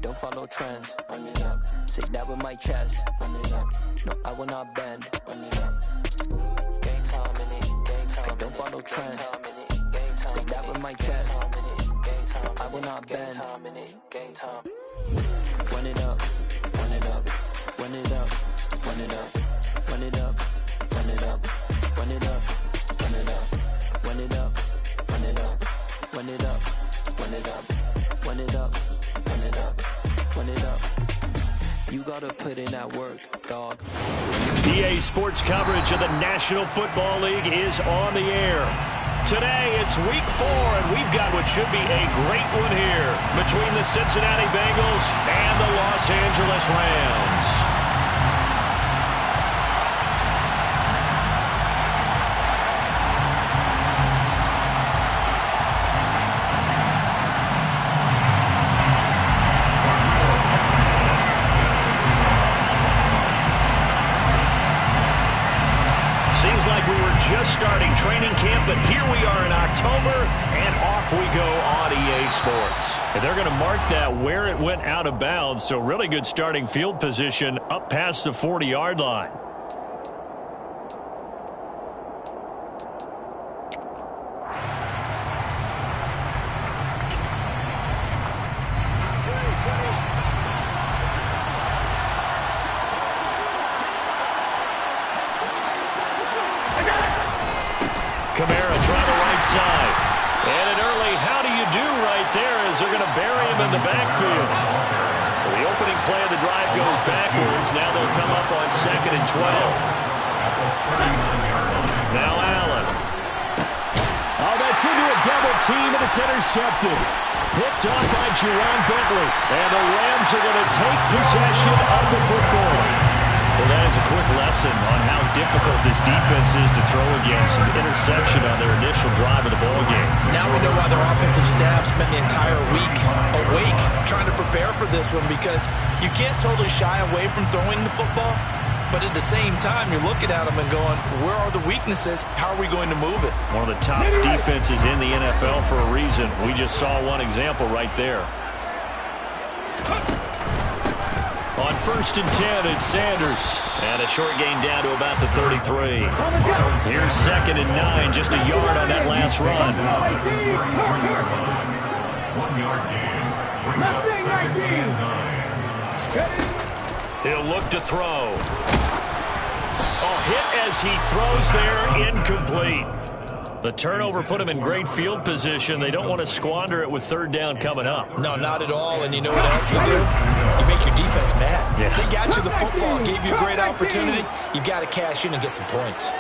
don't follow trends. Run it up. Say that with my chest. Run it up. No, I will not bend. Run it up. Game time in it. Game time. I don't follow trends. Say that with my chest. I will not bend. Game time. Run it up. Run it up. Run it up. Run it up. Run it up. Run it up. Run it up. Run it up. Run it up. Run it up. Run it up. Run it up. Run it up. Run it up. Run it up. You gotta put in that work, dog. EA Sports coverage of the National Football League is on the air. Today, it's Week 4, and we've got what should be a great one here between the Cincinnati Bengals and the Los Angeles Rams. Just starting training camp, but here we are in October, and off we go on EA Sports. And they're going to mark that where it went out of bounds, so really good starting field position up past the 40-yard line. In the backfield. So the opening play of the drive goes backwards. Now they'll come up on 2nd and 12. Now Allen. Oh, that's into a double team, and it's intercepted. Picked off by Jerron Bentley. And the Rams are going to take possession of the football. Well, that is a quick lesson on how difficult this defense is to throw against. An interception on their initial drive of the ball game. Now we know why their offensive staff spent the entire week awake trying to prepare for this one, because you can't totally shy away from throwing the football, but at the same time, you're looking at them and going, where are the weaknesses? How are we going to move it? One of the top defenses in the NFL for a reason. We just saw one example right there. On 1st and 10, it's Sanders. And a short gain down to about the 33. Here's 2nd and 9, just a yard on that last run. 1 yard gain. Brings up 2nd and 9. He'll look to throw. A hit as he throws there, incomplete. The turnover put him in great field position. They don't want to squander it with 3rd down coming up. No, not at all. And you know what else you do? You make your defense mad. Yeah. They got you the football, gave you a great opportunity. You got to cash in and get some points.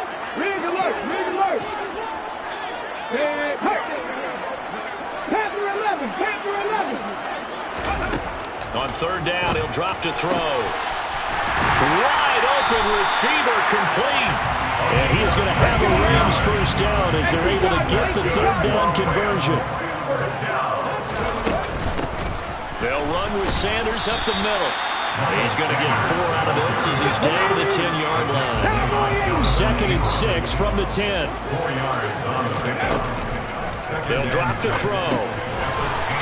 On 3rd down, he'll drop to throw. Wide open receiver, complete. And he is going to have the Rams 1st down as they're able to get the 3rd down conversion. They'll run with Sanders up the middle. He's going to get 4 out of this as he's down to the 10-yard line. 2nd and 6 from the 10. 4 yards on the pickup. They'll drop to throw.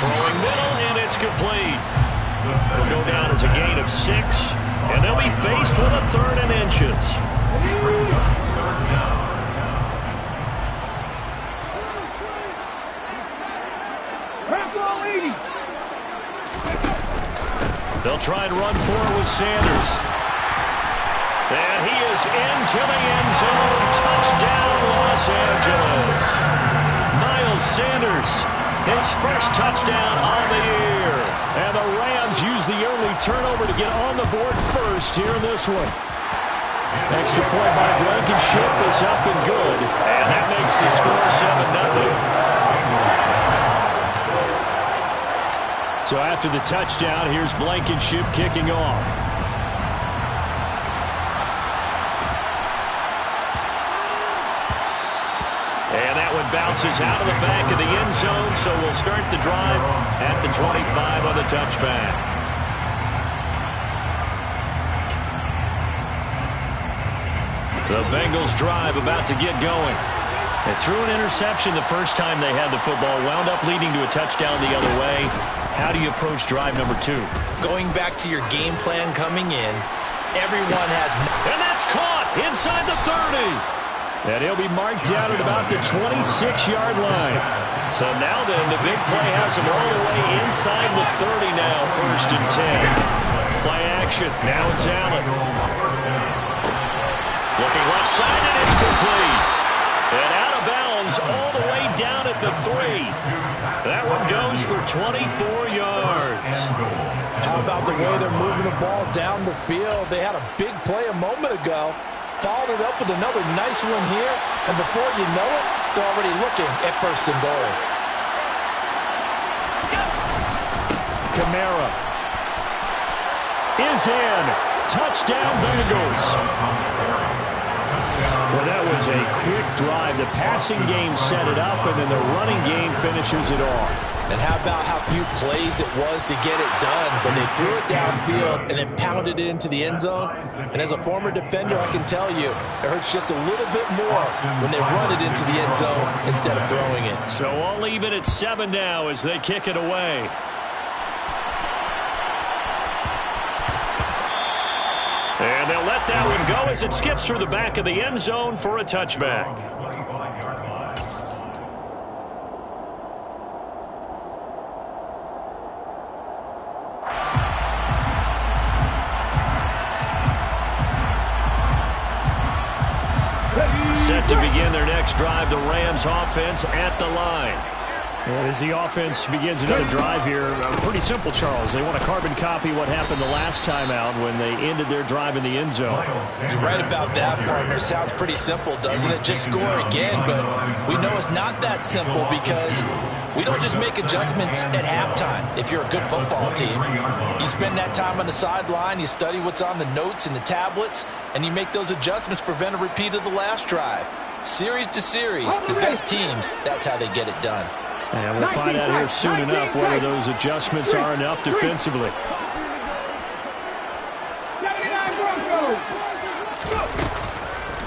Throwing middle, and it's complete. It'll go down as a gain of 6, and they'll be faced with a 3rd and inches. They'll try and run forward with Sanders. And he is into the end zone. Touchdown, Los Angeles. Miles Sanders, his 1st touchdown on the year. And the Rams use the early turnover to get on the board first here in this one. Extra point by Blankenship is up and good. And that makes the score 7-0. So after the touchdown, here's Blankenship kicking off. And that one bounces out of the back of the end zone, so we'll start the drive at the 25 on the touchback. The Bengals drive about to get going. They threw an interception the first time they had the football, wound up leading to a touchdown the other way. How do you approach drive number 2? Going back to your game plan coming in, everyone has... And that's caught inside the 30. And he'll be marked down at about the 26-yard line. So now then, the big play has him all the way inside the 30 now, 1st and 10. Play action. Now it's Allen. Looking left side, and it's complete. And out of bounds all the way down at the 3. That one goes for 24 yards. How about the way they're moving the ball down the field? They had a big play a moment ago. Followed it up with another nice one here. And before you know it, they're already looking at 1st and goal. Kamara is in. Touchdown, Bengals. Well, that was a quick drive. The passing game set it up, and then the running game finishes it off. And how about how few plays it was to get it done, but they threw it downfield and then pounded it into the end zone. And as a former defender, I can tell you, it hurts just a little bit more when they run it into the end zone instead of throwing it. So all even at 7 now as they kick it away. And they'll let that one go as it skips through the back of the end zone for a touchback. Set to begin their next drive, the Rams offense at the line. And as the offense begins another drive here, pretty simple, Charles. They want to carbon copy what happened the last time out when they ended their drive in the end zone. You're right about that, partner. Sounds pretty simple, doesn't it? Just score again, but we know it's not that simple because we don't just make adjustments at halftime if you're a good football team. You spend that time on the sideline, you study what's on the notes and the tablets, and you make those adjustments to prevent a repeat of the last drive. Series to series, the best teams, that's how they get it done. And we'll find out here soon enough whether those adjustments are enough defensively.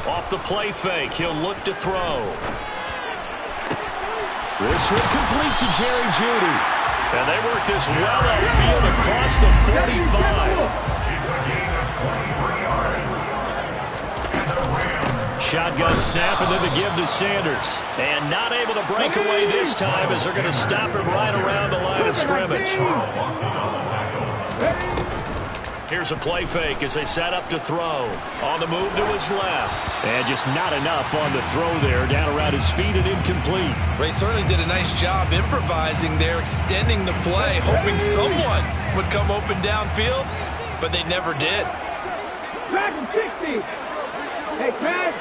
Off the play fake, he'll look to throw. This will complete to Jerry Jeudy. And they work this well upfield across the 45. Shotgun snap and then the give to Sanders. And not able to break away this time as they're going to stop him right around the line of scrimmage. Here's a play fake as they set up to throw. On the move to his left. And just not enough on the throw there. Down around his feet and incomplete. Ray certainly did a nice job improvising there, extending the play, hoping someone would come open downfield, but they never did. Track 60. Hey, track.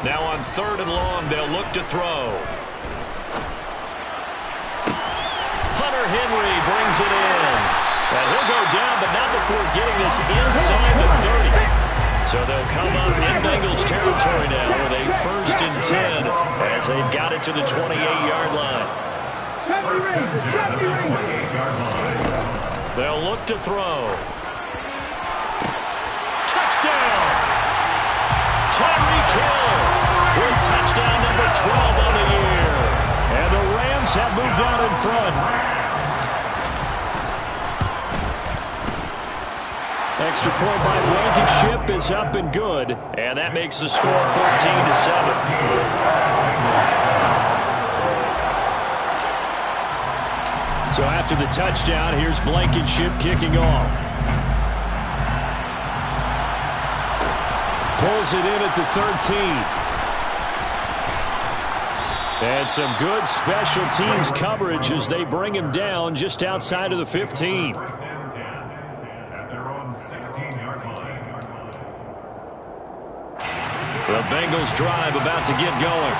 Now on 3rd and long, they'll look to throw. Hunter Henry brings it in. And he'll go down, but not before getting this inside the 30. So they'll come up in Bengals territory now with a 1st and 10 as they've got it to the 28-yard line. They'll look to throw. Touchdown! Tyreek Hill with touchdown number 12 on the year. And the Rams have moved out in front. Extra point by Blankenship is up and good. And that makes the score 14-7. So after the touchdown, here's Blankenship kicking off. Pulls it in at the 13. And some good special teams coverage as they bring him down just outside of the 15. The Bengals drive about to get going.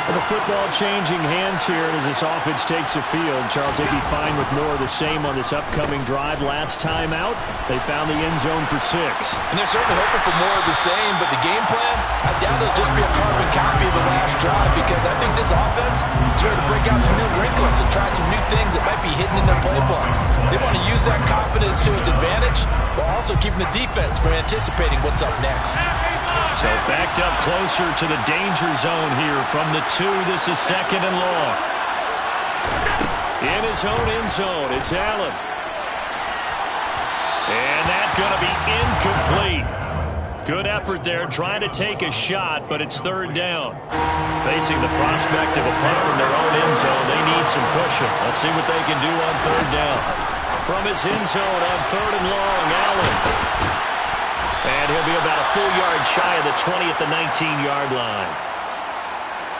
And the football changing hands here as this offense takes the field. Charles, they'd be fine with more of the same on this upcoming drive. Last time out, they found the end zone for 6. And they're certainly hoping for more of the same, but the game plan, I doubt it'll just be a carbon copy of the last drive because because I think this offense is ready to break out some new wrinkles and try some new things that might be hidden in their playbook. They want to use that confidence to its advantage while also keeping the defense from anticipating what's up next. So backed up closer to the danger zone here from the 2. This is 2nd and long. In his own end zone, it's Allen. And that's going to be incomplete. Good effort there trying to take a shot, but it's 3rd down. Facing the prospect of a punt from their own end zone, they need some cushion. Let's see what they can do on 3rd down. From his end zone on 3rd and long, Allen. And he'll be about a full yard shy of the 20 at the 19-yard line.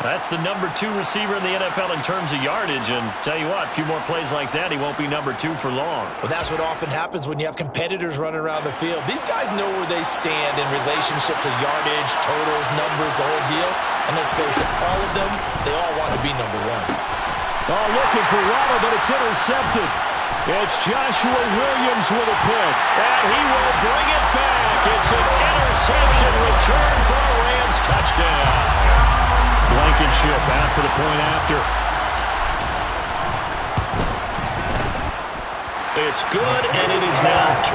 That's the number 2 receiver in the NFL in terms of yardage. And tell you what, a few more plays like that, he won't be number 2 for long. Well, that's what often happens when you have competitors running around the field. These guys know where they stand in relationship to yardage, totals, numbers, the whole deal. And let's face it, all of them, they all want to be number 1. Oh, looking for Waddle, but it's intercepted. It's Joshua Williams with a pick. And he will bring it back. It's an interception return for a Rams touchdown. Blankenship out for the point after. It's good, and it is now 21-7.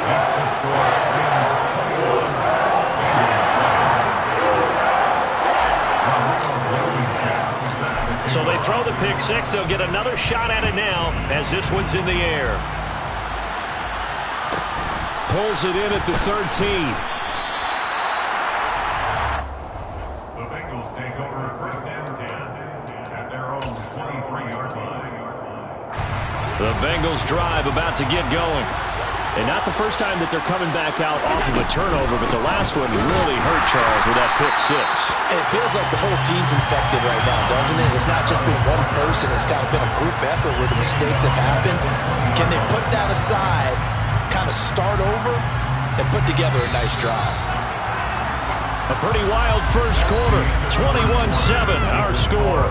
That's the score. So they throw the pick 6. They'll get another shot at it now as this one's in the air. Pulls it in at the 13. The Bengals drive about to get going. And not the first time that they're coming back out off of a turnover, but the last one really hurt Charles with that pick 6. And it feels like the whole team's infected right now, doesn't it? It's not just been one person. It's kind of been a group effort where the mistakes have happened. Can they put that aside, kind of start over, and put together a nice drive? A pretty wild first quarter. 21-7, our score.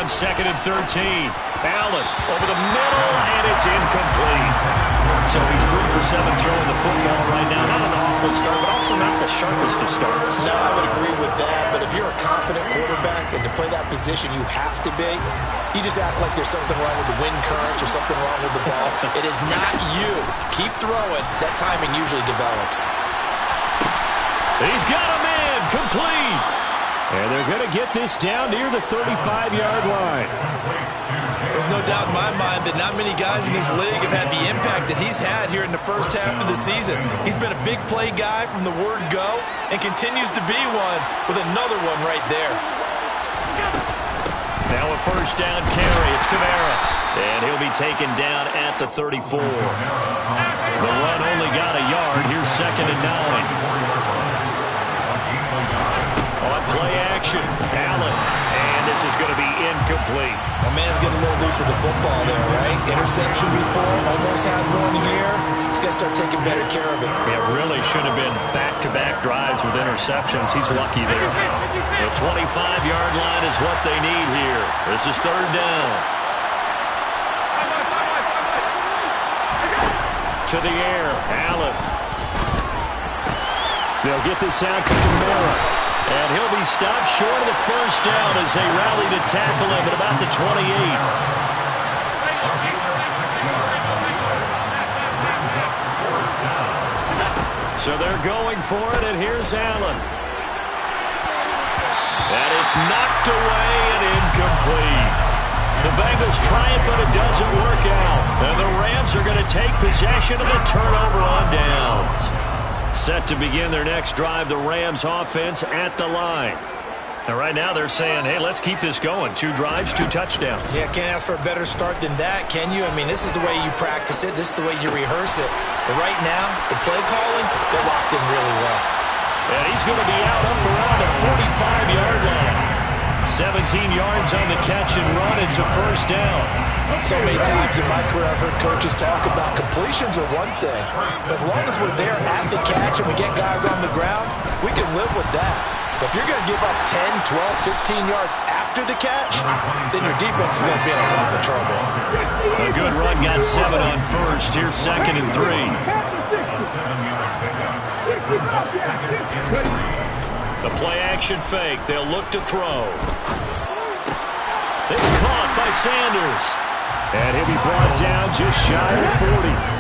On 2nd and 13. Allen over the middle, and it's incomplete. So he's 3 for 7 throwing the football right now. Not an awful start, but also not the sharpest of starts. No, I would agree with that. But if you're a confident quarterback and to play that position you have to be, you just act like there's something wrong with the wind currents or something wrong with the ball. It is not you. Keep throwing. That timing usually develops. He's got a man. Complete. And they're going to get this down near the 35-yard line. There's no doubt in my mind that not many guys in this league have had the impact that he's had here in the first half of the season. He's been a big play guy from the word go and continues to be one with another one right there. Now a first down carry. It's Kamara. And he'll be taken down at the 34. The run only got a yard. Here's 2nd and 9. On play action, Allen, and this is going to be incomplete. My man's getting a little loose with the football there, right? Interception before, almost had one here. He's got to start taking better care of it. It really should have been back-to-back drives with interceptions. He's lucky there. The 25-yard line is what they need here. This is 3rd down. To the air, Allen. They'll get this out to Kamara. And he'll be stopped short of the first down as they rally to tackle him at about the 28. So they're going for it, and here's Allen. And it's knocked away and incomplete. The Bengals try it, but it doesn't work out. And the Rams are going to take possession of the turnover on downs. Set to begin their next drive, the Rams offense at the line. And right now they're saying, hey, let's keep this going. 2 drives, 2 touchdowns. Yeah, can't ask for a better start than that, can you? I mean, this is the way you practice it. This is the way you rehearse it. But right now, the play calling, they're locked in really well. And he's going to be out up around the 45-yard line. 17 yards on the catch and run. It's a first down. So many times in my career, I've heard coaches talk about completions are one thing. But as long as we're there at the catch and we get guys on the ground, we can live with that. But when you get guys in the backfield, it's a whole different ballgame. It's a whole different ballgame. And that's what makes it so exciting. 2nd and 10 But if you're going to give up 10, 12, 15 yards after the catch, then your defense is going to be in a lot of trouble. A good run got 7 on first. Here's 2nd and 3. The play-action fake. They'll look to throw. It's caught by Sanders. And he'll be brought down just shy of 40.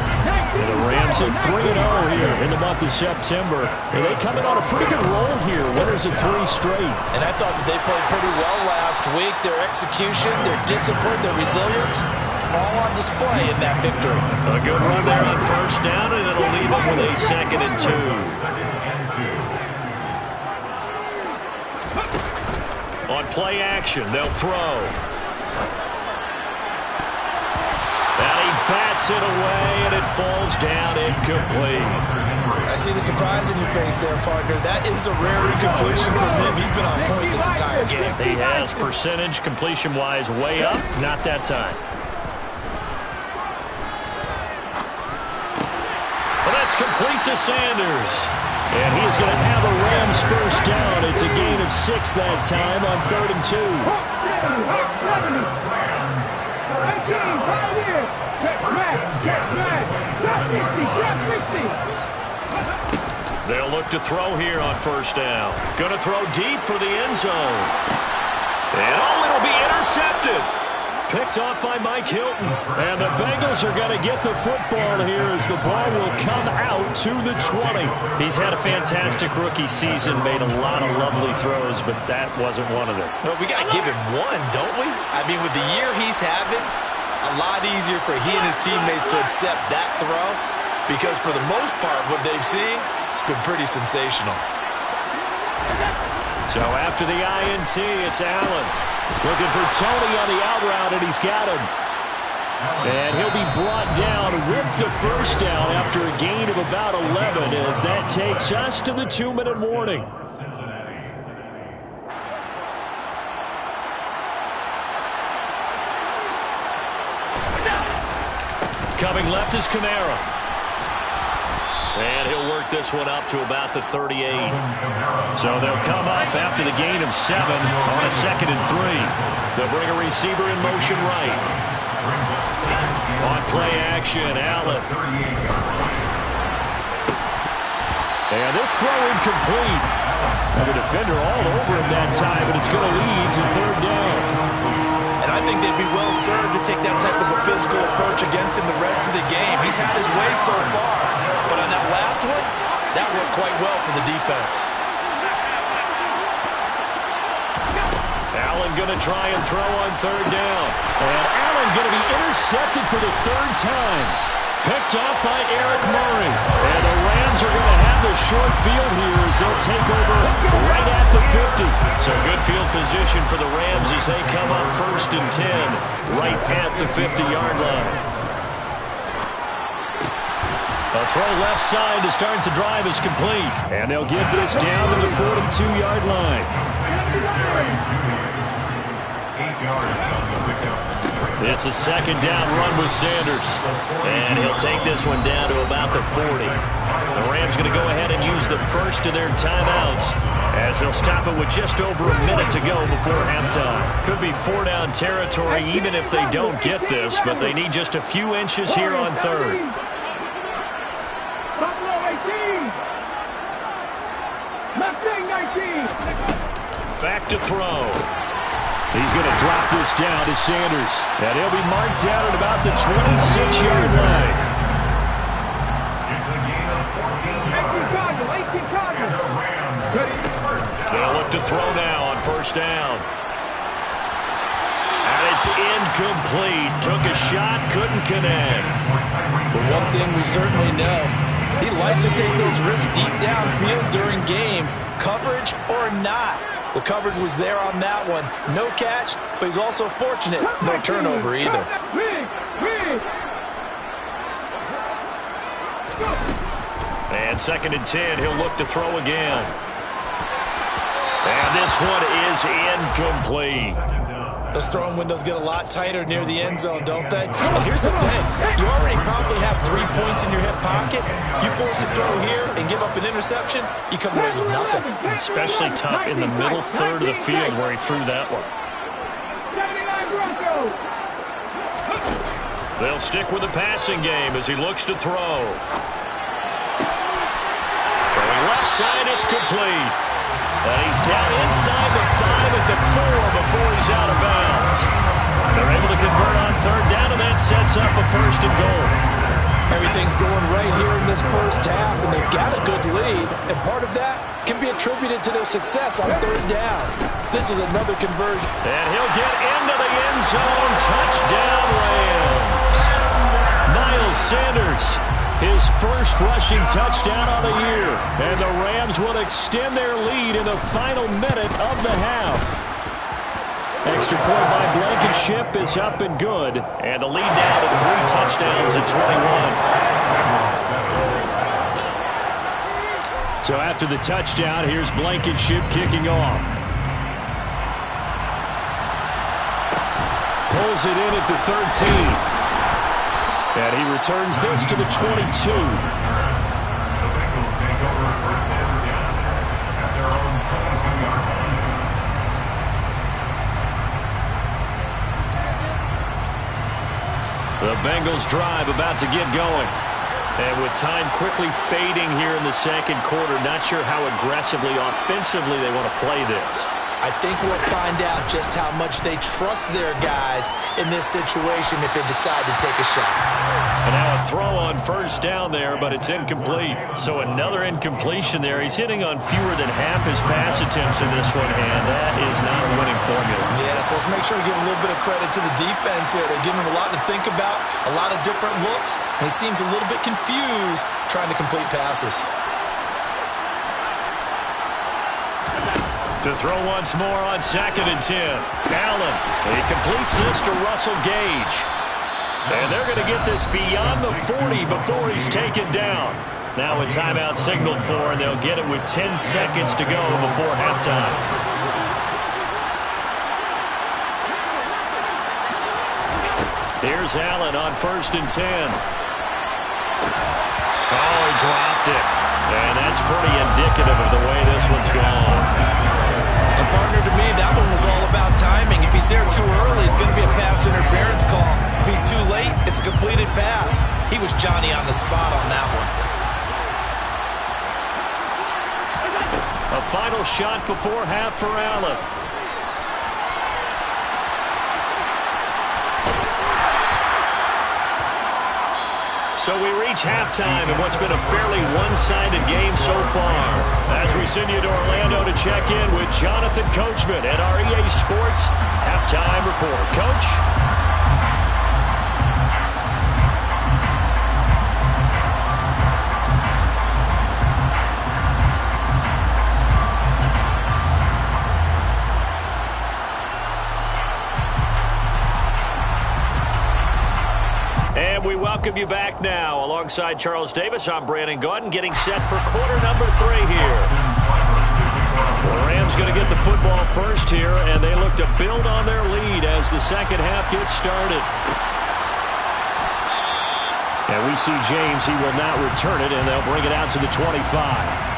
And the Rams at 3-0 here in the month of September. And they come in on a pretty good roll here. Winners of 3 straight. And I thought that they played pretty well last week. Their execution, their discipline, their resilience, all on display in that victory. A good run there on first down, and it'll leave them with a 2nd and 2. On play action, they'll throw. And he bats it away, and it falls down incomplete. I see the surprise in your face there, partner. That is a rare incompletion from him. He's been on point this entire game. He has percentage completion-wise way up, not that time. Well, that's complete to Sanders. And he's going to have a Rams first down. It's a gain of 6 that time on 3rd and 2. They'll look to throw here on first down. Going to throw deep for the end zone. And it'll be intercepted. Picked off by Mike Hilton. And the Bengals are going to get the football here as the ball will come out to the 20. He's had a fantastic rookie season, made a lot of lovely throws, but that wasn't one of them. Well, we got to give him one, don't we? I mean, with the year he's having, a lot easier for he and his teammates to accept that throw because for the most part, what they've seen, it's been pretty sensational. So after the INT, it's Allen. Looking for Tony on the out route, and he's got him. And he'll be brought down with the first down after a gain of about 11 as that takes us to the 2-minute warning. Coming left is Kamara. And he'll work this one up to about the 38. So they'll come up after the gain of 7 on a 2nd and 3. They'll bring a receiver in motion right. On play action, Allen. And this throw incomplete. And the defender all over him that time, but it's going to lead to 3rd down. And I think they'd be well served to take that type of a physical approach against him the rest of the game. He's had his way so far. But on that last one, that worked quite well for the defense. Allen going to try and throw on 3rd down. And Allen going to be intercepted for the 3rd time. Picked off by Eric Murray. And the Rams are going to have the short field here as they'll take over right at the 50. So good field position for the Rams as they come up 1st and 10 right at the 50-yard line. A throw left side to start the drive is complete. And they'll get this down to the 42-yard line. 8 yards on the pickup. It's a 2nd down run with Sanders. And he'll take this one down to about the 40. The Rams going to go ahead and use the first of their timeouts as they'll stop it with just over a minute to go before halftime. Could be 4-down territory even if they don't get this, but they need just a few inches here on 3rd. Back to throw. He's going to drop this down to Sanders. And he'll be marked down at about the 26-yard line. It's a gain of 14 yards. They'll look to throw now on 1st down. And it's incomplete. Took a shot, couldn't connect. But one thing we certainly know, he likes to take those risks deep downfield during games, coverage or not. The coverage was there on that one. No catch, but he's also fortunate. No turnover either. And 2nd and 10, he'll look to throw again. And this one is incomplete. Those throwing windows get a lot tighter near the end zone, don't they? And here's the thing. You already probably have 3 points in your hip pocket. You force a throw here and give up an interception, you come away with nothing. Especially tough in the middle third of the field where he threw that one. They'll stick with the passing game as he looks to throw. Throwing left side, it's complete. And he's down inside the 5 at the 4 before he's out of bounds. They're able to convert on third down, and that sets up a 1st and goal. Everything's going right here in this first half, and they've got a good lead, and part of that can be attributed to their success on third down. This is another conversion. And he'll get into the end zone. Touchdown, Rams. Miles Sanders, his first rushing touchdown on the year. And the Rams will extend their lead in the final minute of the half. Extra point by Blankenship is up and good. And the lead now to 3 touchdowns at 21. So after the touchdown, here's Blankenship kicking off. Pulls it in at the 13. And he returns this to the 22. The Bengals take over 1st and 10 at their own 22-yard line. The Bengals drive about to get going. And with time quickly fading here in the second quarter, not sure how aggressively, offensively they want to play this. I think we'll find out just how much they trust their guys in this situation if they decide to take a shot. And now a throw on 1st down there, but it's incomplete. So another incompletion there. He's hitting on fewer than half his pass attempts in this one, and that is not a winning formula. Yeah, so let's make sure we give a little bit of credit to the defense here. They're giving him a lot to think about, a lot of different looks, and he seems a little bit confused trying to complete passes. To throw once more on 2nd and 10. Allen, he completes this to Russell Gage. And they're going to get this beyond the 40 before he's taken down. Now a timeout signaled for, and they'll get it with 10 seconds to go before halftime. Here's Allen on 1st and 10. Oh, he dropped it. And that's pretty indicative of the way this one's gone. And partner, to me, that one was all about timing. If he's there too early, it's going to be a pass interference call. If he's too late, it's a completed pass. He was Johnny on the spot on that one. A final shot before half for Allen. So we reach halftime in what's been a fairly one-sided game so far. As we send you to Orlando to check in with Jonathan Coachman at our EA Sports Halftime Report. Coach? And we welcome you back now. Alongside Charles Davis, I'm Brandon Gaudin, getting set for quarter number 3 here. The Rams going to get the football first here, and they look to build on their lead as the second half gets started. And we see James. He will not return it, and they'll bring it out to the 25.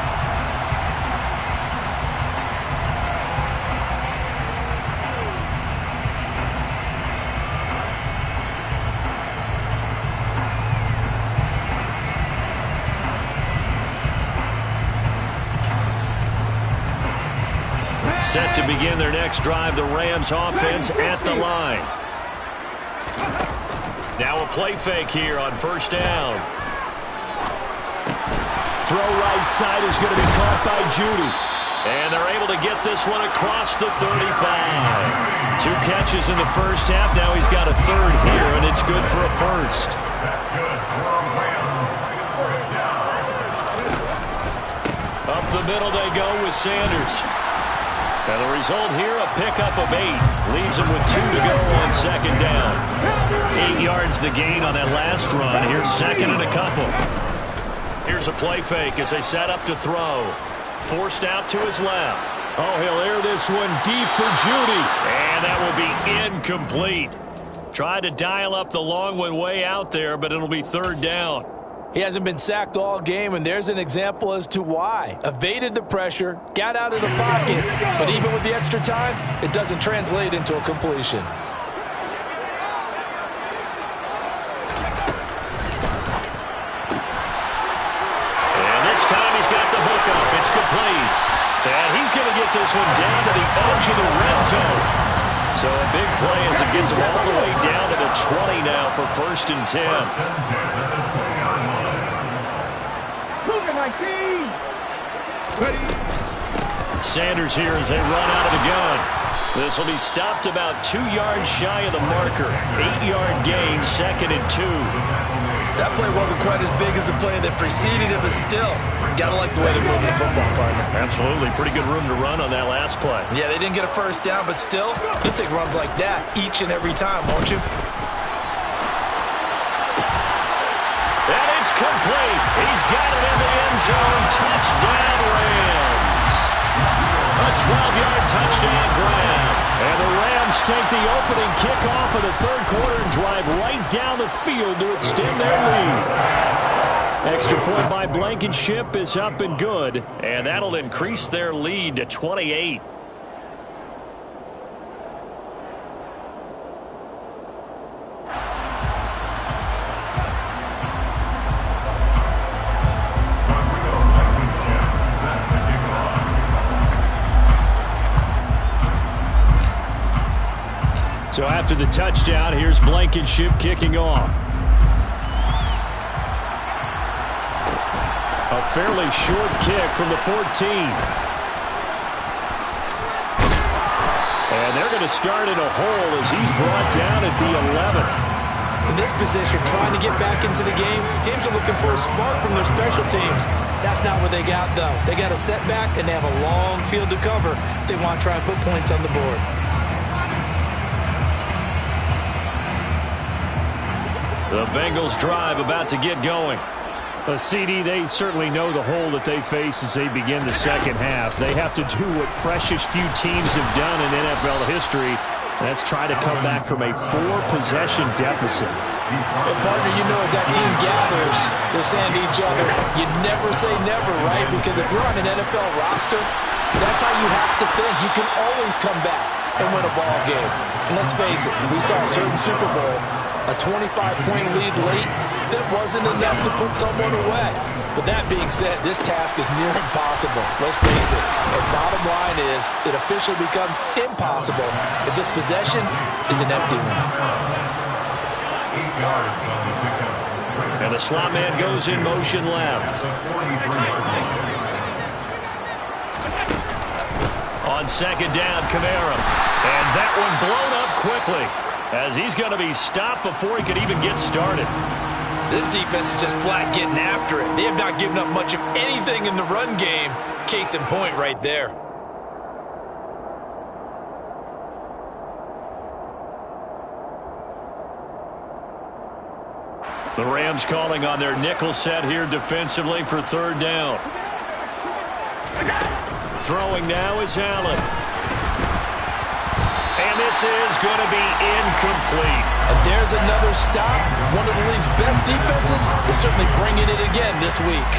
Set to begin their next drive, the Rams offense at the line. Now a play fake here on 1st down. Throw right side is going to be caught by Judy. And they're able to get this one across the 35. 2 catches in the first half. Now he's got a 3rd here, and it's good for a 1st. That's good for Rams. 1st down. Up the middle they go with Sanders. And the result here, a pickup of 8. Leaves him with 2 to go on 2nd down. 8 yards the gain on that last run. Here's 2nd and a couple. Here's a play fake as they set up to throw. Forced out to his left. Oh, he'll air this one deep for Judy. And that will be incomplete. Tried to dial up the long one way out there, but it'll be third down. He hasn't been sacked all game, and there's an example as to why. Evaded the pressure, got out of the pocket, but even with the extra time, it doesn't translate into a completion. And this time he's got the hook up. It's complete. And he's going to get this one down to the edge of the red zone. So a big play as it gets him all the way down to the 20 now for 1st and 10. Sanders here as they run out of the gun. This will be stopped about 2 yards shy of the marker. 8-yard gain, 2nd and 2. That play wasn't quite as big as the play that preceded it, but still, gotta like the way they're moving the football, partner. Absolutely. Pretty good room to run on that last play. Yeah, they didn't get a first down, but still, you'll take runs like that each and every time, won't you? And it's complete. He's got it in the end zone. Touchdown, Rams. A 12-yard touchdown grab. And the Rams take the opening kickoff of the third quarter and drive right down the field to extend their lead. Extra point by Blankenship is up and good, and that'll increase their lead to 28. So after the touchdown, here's Blankenship kicking off. A fairly short kick from the 14. And they're going to start in a hole as he's brought down at the 11. In this position, trying to get back into the game, teams are looking for a spark from their special teams. That's not what they got, though. They got a setback, and they have a long field to cover if they want to try and put points on the board. The Bengals drive about to get going. CD, they certainly know the hole that they face as they begin the second half. They have to do what precious few teams have done in NFL history. That's try to come back from a 4-possession deficit. And partner, you know, as that team gathers, they're saying to each other, you never say never, right? Because if you're on an NFL roster, that's how you have to think. You can always come back and win a ball game. And let's face it, we saw a certain Super Bowl, a 25-point lead late, that wasn't enough to put someone away. But that being said, this task is near impossible. Let's face it. The bottom line is it officially becomes impossible if this possession is an empty one. 8 yards on the pickup. And the slot man goes in motion left. On second down, Kamara. And that one blown up quickly as he's going to be stopped before he could even get started. This defense is just flat getting after it. They have not given up much of anything in the run game. Case in point right there. The Rams calling on their nickel set here defensively for third down. Throwing now is Allen. And this is going to be incomplete. And there's another stop. One of the league's best defenses is certainly bringing it again this week.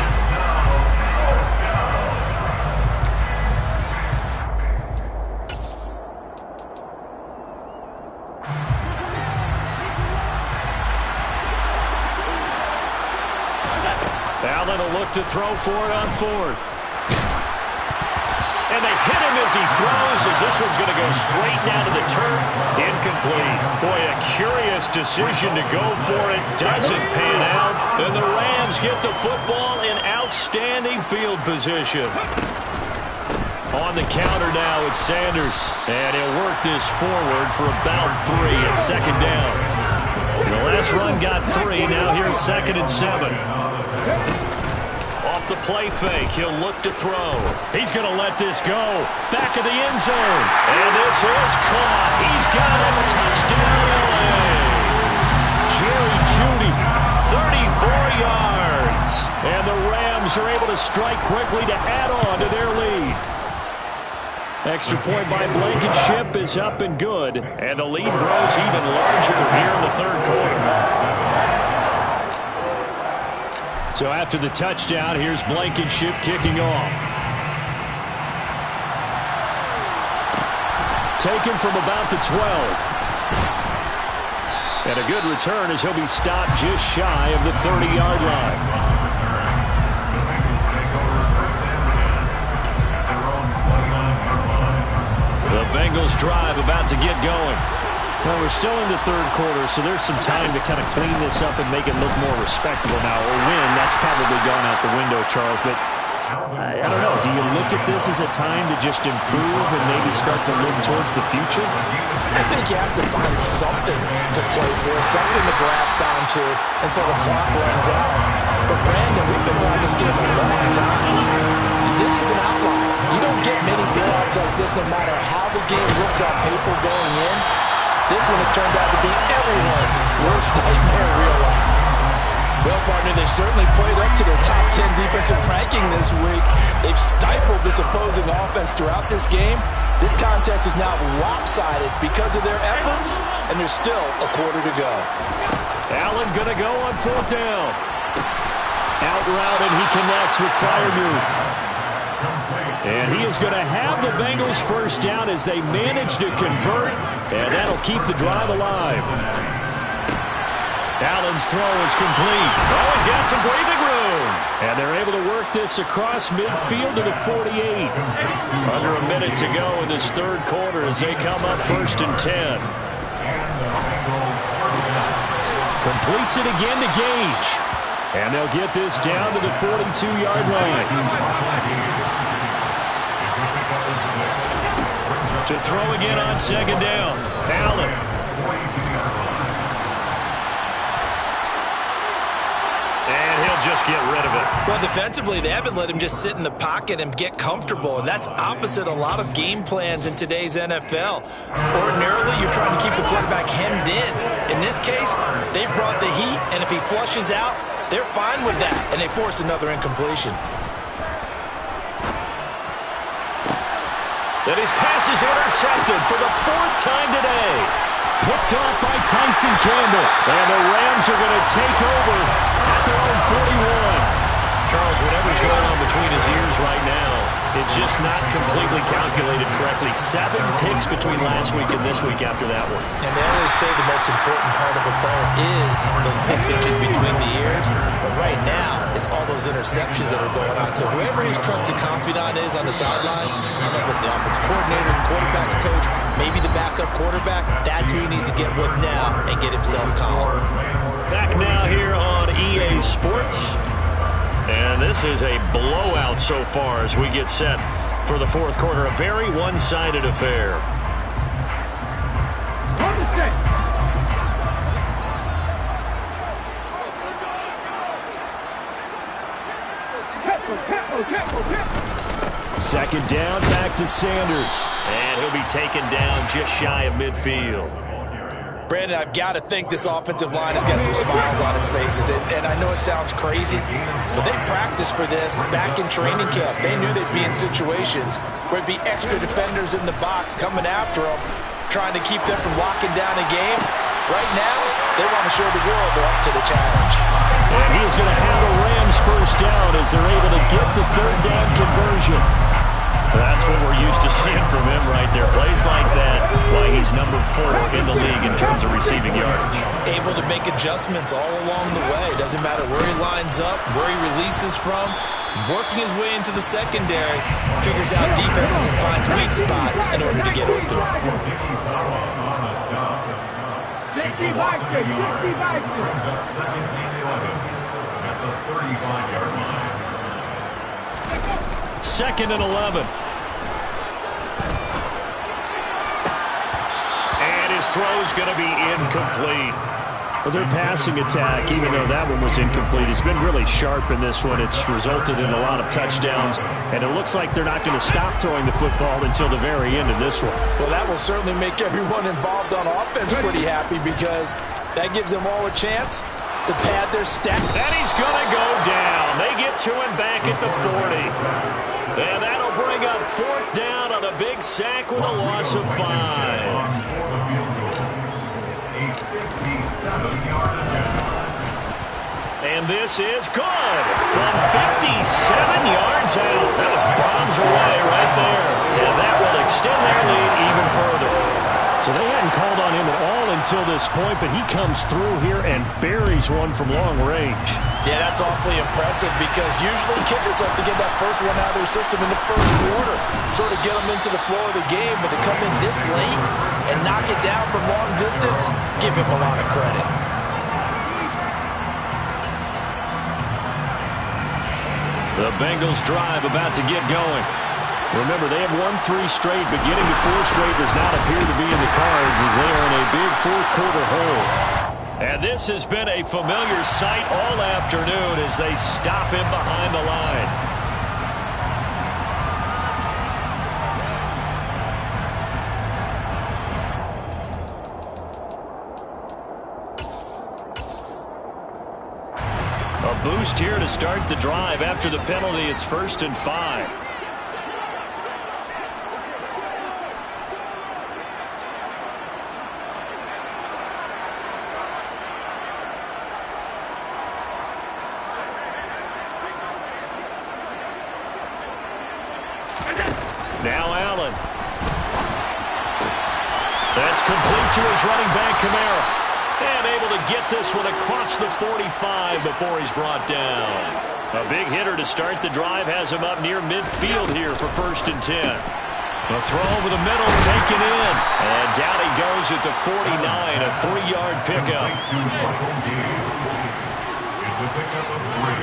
Allen will look to throw for it on fourth. And they hit him as he throws, as this one's going to go straight down to the turf. Incomplete. Boy, a curious decision to go for it. Doesn't pan out. And the Rams get the football in outstanding field position. On the counter now, it's Sanders. And he'll work this forward for about 3 at second down. And the last run got 3. Now here's 2nd and 7. Off the play fake, he'll look to throw. He's going to let this go. Back of the end zone. And this is caught. He's got it. Touchdown, LA. Jerry Jeudy, 34 yards. And the Rams are able to strike quickly to add on to their lead. Extra point by Blankenship is up and good. And the lead grows even larger here in the third quarter. So after the touchdown, here's Blankenship kicking off. Taken from about the 12. And a good return as he'll be stopped just shy of the 30-yard line. The Bengals drive about to get going. Well, we're still in the third quarter, so there's some time to kind of clean this up and make it look more respectable now. A win, that's probably gone out the window, Charles, but I don't know. Do you look at this as a time to just improve and maybe start to look towards the future? I think you have to find something to play for, something to grasp onto until the clock runs out. But, Brandon, we've been watching this game a long time. This is an outlier. You don't get many blowouts like this no matter how the game looks on paper going in. This one has turned out to be everyone's worst nightmare realized. Well, partner, they've certainly played up to their top 10 defensive ranking this week. They've stifled this opposing offense throughout this game. This contest is now lopsided because of their efforts, and there's still a quarter to go. Allen going to go on fourth down. Out route, and he connects with Freiermuth. And he is going to have the Bengals first down as they manage to convert, and that'll keep the drive alive. Allen's throw is complete. Oh, he's got some breathing room. And they're able to work this across midfield to the 48. Under a minute to go in this third quarter as they come up 1st and 10. Completes it again to Gage. And they'll get this down to the 42-yard line. To throw again on 2nd down. Allen. And he'll just get rid of it. Well, defensively, they haven't let him just sit in the pocket and get comfortable, and that's opposite a lot of game plans in today's NFL. Ordinarily, you're trying to keep the quarterback hemmed in. In this case, they brought the heat, and if he flushes out, they're fine with that, and they force another incompletion. And his pass is intercepted for the 4th time today. Picked off by Tyson Campbell. And the Rams are going to take over at their own 41. Charles, whatever's going on between his ears right now, it's just not completely calculated correctly. 7 picks between last week and this week after that one. And they always say the most important part of a player is those 6 inches between the ears. But right now, it's all those interceptions that are going on. So whoever his trusted confidant is on the sidelines, I don't know if it's the offensive coordinator, the quarterback's coach, maybe the backup quarterback, that's who he needs to get with now and get himself calm. Back now here on EA Sports. And this is a blowout so far as we get set for the 4th quarter. A very one-sided affair. Second down, back to Sanders. And he'll be taken down just shy of midfield. Brandon, I've got to think this offensive line has got some smiles on its faces. And I know it sounds crazy, but they practiced for this back in training camp. They knew they'd be in situations where it'd be extra defenders in the box coming after them, trying to keep them from locking down a game. Right now, they want to show the world they're up to the challenge. And he is going to have the Rams first down as they're able to get the 3rd down conversion. That's what we're used to seeing from him right there. Plays like that, why he's number 4 in the league in terms of receiving yardage. Able to make adjustments all along the way. Doesn't matter where he lines up, where he releases from. Working his way into the secondary, figures out defenses and finds weak spots in order to get open. 60 back there, 60 back there. Brings up 2nd and 11 at the 35-yard line. 2nd and 11. And his throw's going to be incomplete. Well, their passing attack, even though that one was incomplete, has been really sharp in this one. It's resulted in a lot of touchdowns, and it looks like they're not going to stop throwing the football until the very end of this one. Well, that will certainly make everyone involved on offense pretty happy because that gives them all a chance to pad their stat. And he's going to go down. They get to him back at the 40. And that'll bring up 4th down on the big sack with a loss of 5. And this is good from 57 yards out. That was bombs away right there. And that will extend their lead even further. So they hadn't called on him at all until this point, but he comes through here and buries one from long range. Yeah, that's awfully impressive because usually kickers have to get that first one out of their system in the first quarter, sort of get them into the flow of the game, but to come in this late and knock it down from long distance, give him a lot of credit. The Bengals drive about to get going. Remember, they have won 3 straight, but getting to 4 straight does not appear to be in the cards as they are in a big fourth-quarter hole. And this has been a familiar sight all afternoon as they stop him behind the line. A boost here to start the drive. After the penalty, it's 1st and 5. Now Allen. That's complete to his running back, Kamara. And able to get this one across the 45 before he's brought down. A big hitter to start the drive has him up near midfield here for 1st and 10. A throw over the middle, taken in. And down he goes at the 49, a 3-yard pickup. It's a pickup of 3.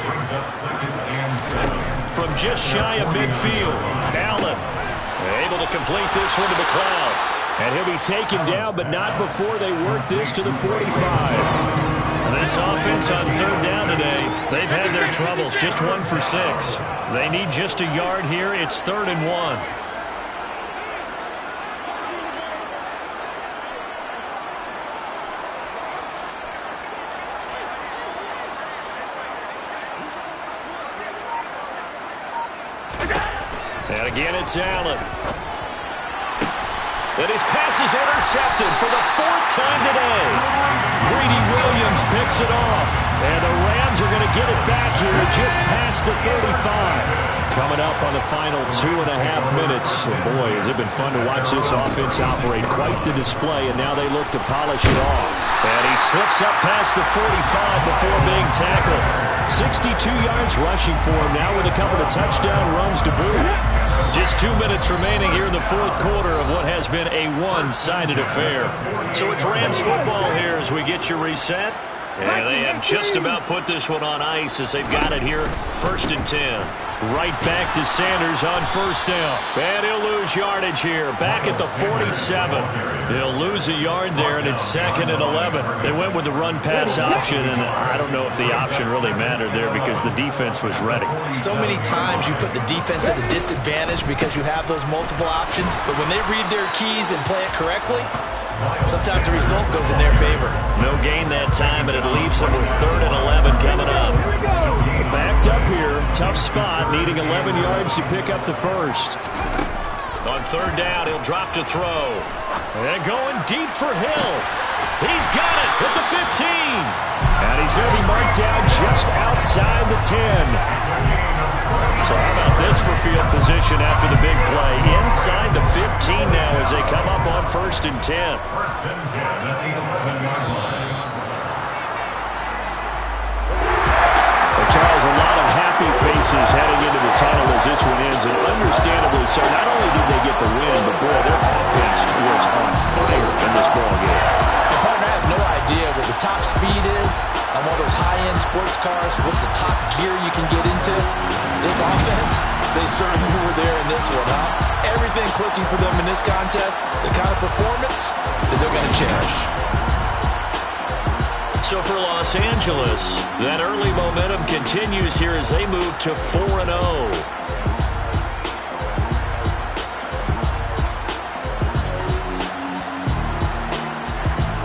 Brings up 2nd and 7. From just shy of midfield, Allen able to complete this one to McLeod. And he'll be taken down, but not before they work this to the 45. This offense on 3rd down today, they've had their troubles, just 1 for 6. They need just a yard here. It's 3rd and 1. And again, it's Allen. And his pass is intercepted for the 4th time today. Greedy Williams picks it off. And the Rams are going to get it back here just past the 35. Coming up on the final 2.5 minutes. Boy, has it been fun to watch this offense operate. Quite the display, and now they look to polish it off. And he slips up past the 45 before being tackled. 62 yards rushing for him now with a couple of touchdown runs to boot. Just 2 minutes remaining here in the 4th quarter of what has been a one-sided affair. So it's Rams football here as we get you reset. And they have just about put this one on ice as they've got it here, 1st and 10. Right back to Sanders on 1st down. And he'll lose yardage here, back at the 47. He'll lose a yard there, and it's 2nd and 11. They went with the run-pass option, and I don't know if the option really mattered there because the defense was ready. So many times you put the defense at a disadvantage because you have those multiple options, but when they read their keys and play it correctly, sometimes the result goes in their favor. No gain that time, and it leaves them with 3rd and 11 coming up. Backed up here, tough spot, needing 11 yards to pick up the 1st. On 3rd down, he'll drop to throw. And going deep for Hill. He's got it at the 15. And he's going to be marked down just outside the 10. So how about this for field position after the big play? Inside the 15 now as they come up on 1st and 10. 1st and 10 at the 11-yard line. Well, Charles, a lot of happy faces heading into the tunnel as this one ends, and understandably so. Not only did they get the win, but boy, their offense was on fire in this ball game. Partner, I have no idea what the top speed is on one of those high-end sports cars. What's the top gear you can get into? This offense, they certainly were there in this one, huh? Everything clicking for them in this contest, the kind of performance that they're going to cherish. So for Los Angeles, that early momentum continues here as they move to 4-0.